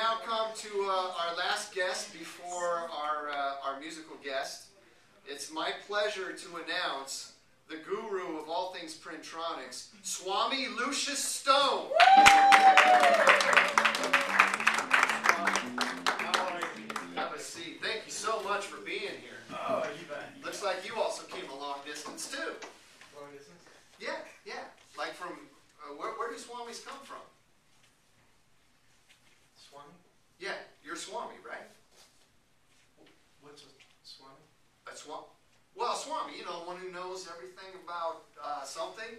now come to our last guest before our musical guest. It's my pleasure to announce the guru of all things Printronix, Swami Lucius Stone. Have a seat. Thank you so much for being here. Oh, you bet. Looks like you also came a long distance too. Long distance? Yeah, yeah. Like from, where do Swamis come from? Swami? Yeah, you're Swami, right? What's a Swami? A Swami? Well, Swami, you know, one who knows everything about something.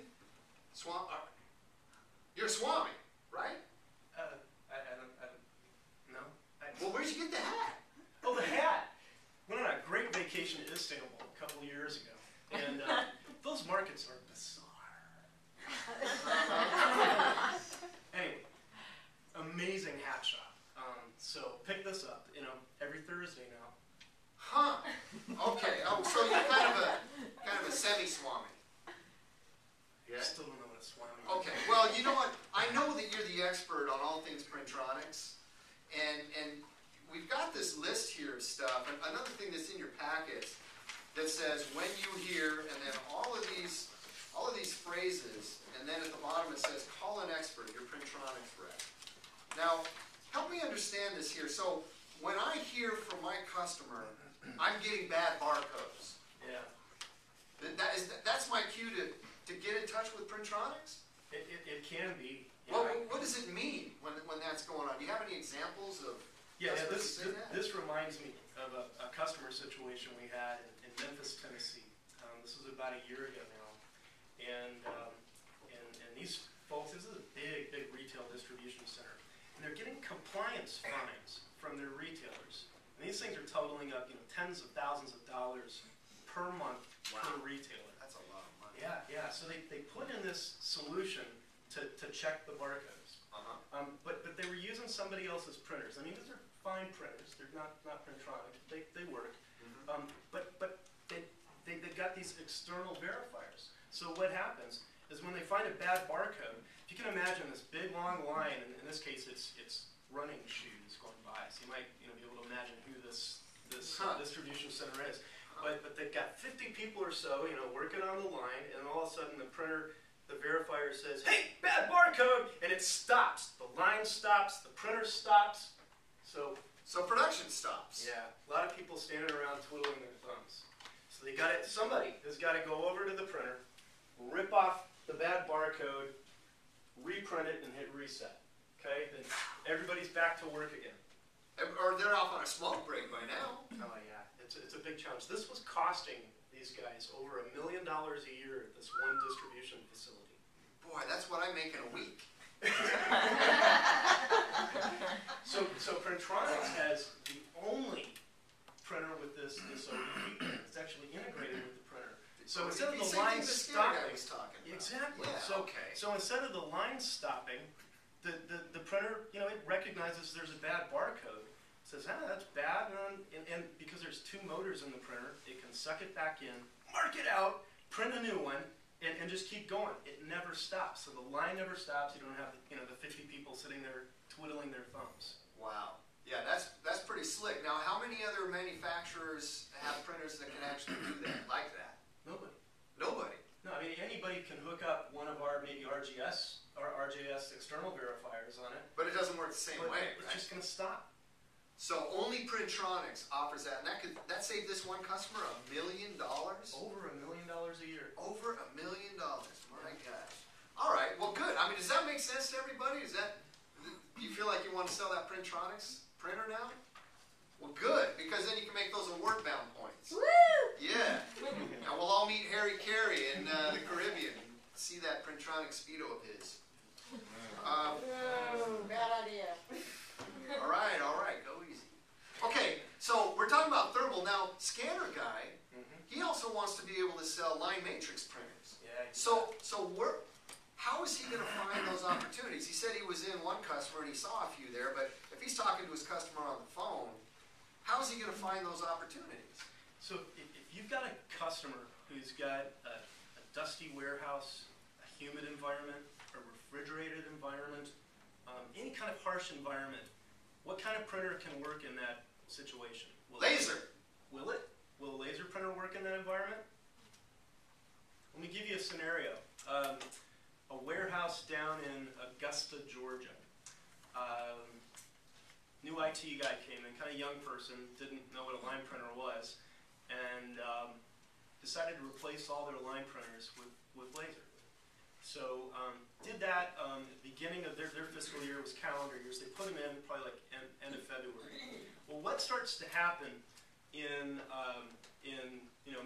You're Swami, right? I don't know. Well, where'd you get the hat? Oh, the hat! Went on a great vacation to Istanbul a couple of years ago. And those markets are bizarre. Anyway, amazing hat shop. So pick this up, you know, every Thursday now. Huh. Okay. Oh, so you're kind of a semi-Swami. Yeah. I still don't know what a Swami is. Okay. Well, you know what? I know that you're the expert on all things Printronix, and we've got this list here of stuff. And another thing that's in your packet that says when you hear, and then all of these phrases, and then at the bottom it says call an expert, your Printronix rep. Now, help me understand this here. So when I hear from my customer, I'm getting bad barcodes. Yeah. That's my cue to get in touch with Printronix? It can be. Well, what does it mean when that's going on? Do you have any examples of this reminds me of a customer situation we had in Memphis, Tennessee. This was about a year ago now. And these folks, this is a big retail distribution center. And they're getting compliance fines from their retailers. And these things are totaling up, you know, tens of thousands of dollars per month per retailer. That's a lot of money. Yeah. So they put in this solution to check the barcodes. But they were using somebody else's printers. I mean, these are fine printers. They're not Printronix. They work. But they've got these external verifiers. So what happens is when they find a bad barcode, if you can imagine this big long line, and in this case it's running shoes going by. So you might be able to imagine who this distribution center is. But they've got 50 people or so, working on the line, and all of a sudden the verifier says, "Hey, bad barcode," and it stops. The line stops. The printer stops. So production stops. Yeah, a lot of people standing around twiddling their thumbs. So somebody has got to go over to the printer, rip off the bad barcode, reprint it, and hit reset. Okay, then everybody's back to work again. Or they're off on a smoke break by now. Oh yeah, it's a big challenge. This was costing these guys over $1 million a year at this one distribution facility. Boy, that's what I make in a week. So Printronix has the only printer with this OEP. It's actually integrated with the printer. So instead of the line stopping, exactly. Yeah, so instead of the line stopping, the printer, it recognizes there's a bad barcode. It says, that's bad, and because there's two motors in the printer, it can suck it back in, mark it out, print a new one, and just keep going. It never stops. So the line never stops. You don't have the 50 people sitting there twiddling their thumbs. Wow. Yeah, that's pretty slick. Now, how many other manufacturers have printers that can actually do that like that? Nobody. Nobody? No, I mean, anybody can hook up one of our maybe RJS or RJS external verifiers on it. But it doesn't work the same way, It's right? just going to stop. So only Printronix offers that, and that saved this one customer $1 million? Over $1 million a year. Over $1 million. My gosh. All right. Well, good. I mean, does that make sense to everybody? Do you feel like you want to sell that Printronix printer now? Well, good, because then you can make those award-bound points. Woo! Yeah. And we'll all meet Harry Carey in the Caribbean and see that Printronix Speedo of his. Bad idea. All right, go easy. Okay, so we're talking about thermal. Now, Scanner Guy, he also wants to be able to sell line matrix printers. Yeah. So how is he going to find those opportunities? He said he was in one customer and he saw a few there, but if he's talking to his customer on the phone, how is he going to find those opportunities? So if you've got a customer who's got a dusty warehouse, a humid environment, a refrigerated environment, any kind of harsh environment, What kind of printer can work in that situation? Laser. Will it? Will a laser printer work in that environment? Let me give you a scenario. A warehouse down in Augusta, Georgia. New IT guy came in, kind of young person, didn't know what a line printer was, and decided to replace all their line printers with laser. So did that at the beginning of their fiscal year, was calendar years. They put them in probably like end of February. Well, what starts to happen in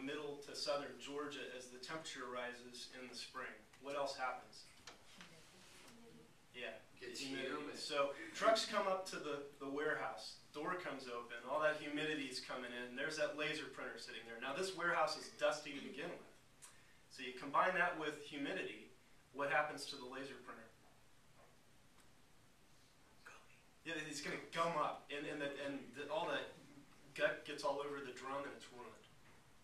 middle to southern Georgia as the temperature rises in the spring? What else happens? Yeah. Gets humid. So trucks come up to the warehouse, door comes open, all that humidity's coming in, there's that laser printer sitting there. Now this warehouse is dusty to begin with. So you combine that with humidity, what happens to the laser printer? Yeah, it's going to gum up, and all that gut gets all over the drum and it's ruined.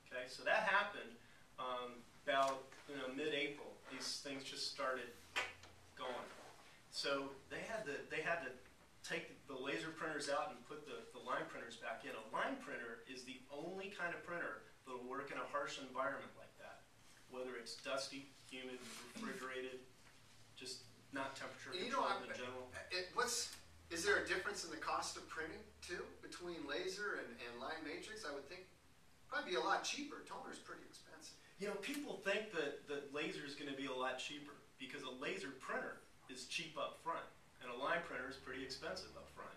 Okay, so that happened about mid-April. These things just started going. So they had to take the laser printers out and put the line printers back in. A line printer is the only kind of printer that will work in a harsh environment like that, whether it's dusty, humid, refrigerated, just not temperature controlled in general. Is there a difference in the cost of printing too between laser and line matrix? I would think probably be a lot cheaper. Toner's pretty expensive. People think that laser is going to be a lot cheaper because a laser printer is cheap up front, and a line printer is pretty expensive up front.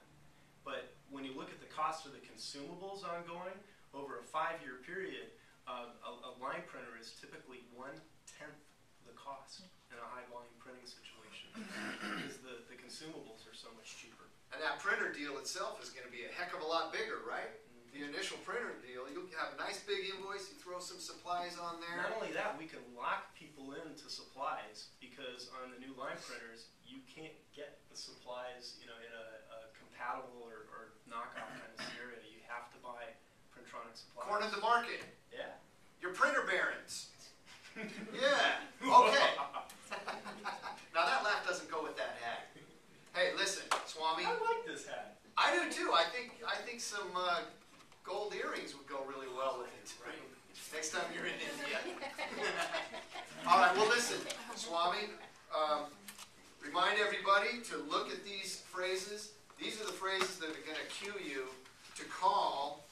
But when you look at the cost of the consumables ongoing, over a 5-year period, a line printer is typically 1/10 the cost in a high-volume printing situation because the consumables are so much cheaper. And that printer deal itself is going to be a heck of a lot bigger, right? The initial printer deal, you'll have a nice big invoice, you throw some supplies on there. Not only that, we can lock people into supplies because on the new line printers, you can't get the supplies in a compatible or knockoff kind of scenario. You have to buy Printronix supplies. Corner the market. Yeah. Your printer barons. Yeah. Okay. Now that laugh doesn't go with that hat. Hey, listen, Swami. I like this hat. I do too. I think some gold earrings would go really well with it. Right. Next time you're in India. All right. Well, listen, Swami. Remind everybody to look at these phrases. These are the phrases that are going to cue you to call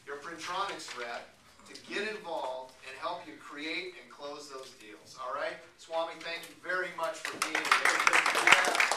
your Printronix rep to get involved and help you create and close those deals. All right? Swami, thank you very much for being here.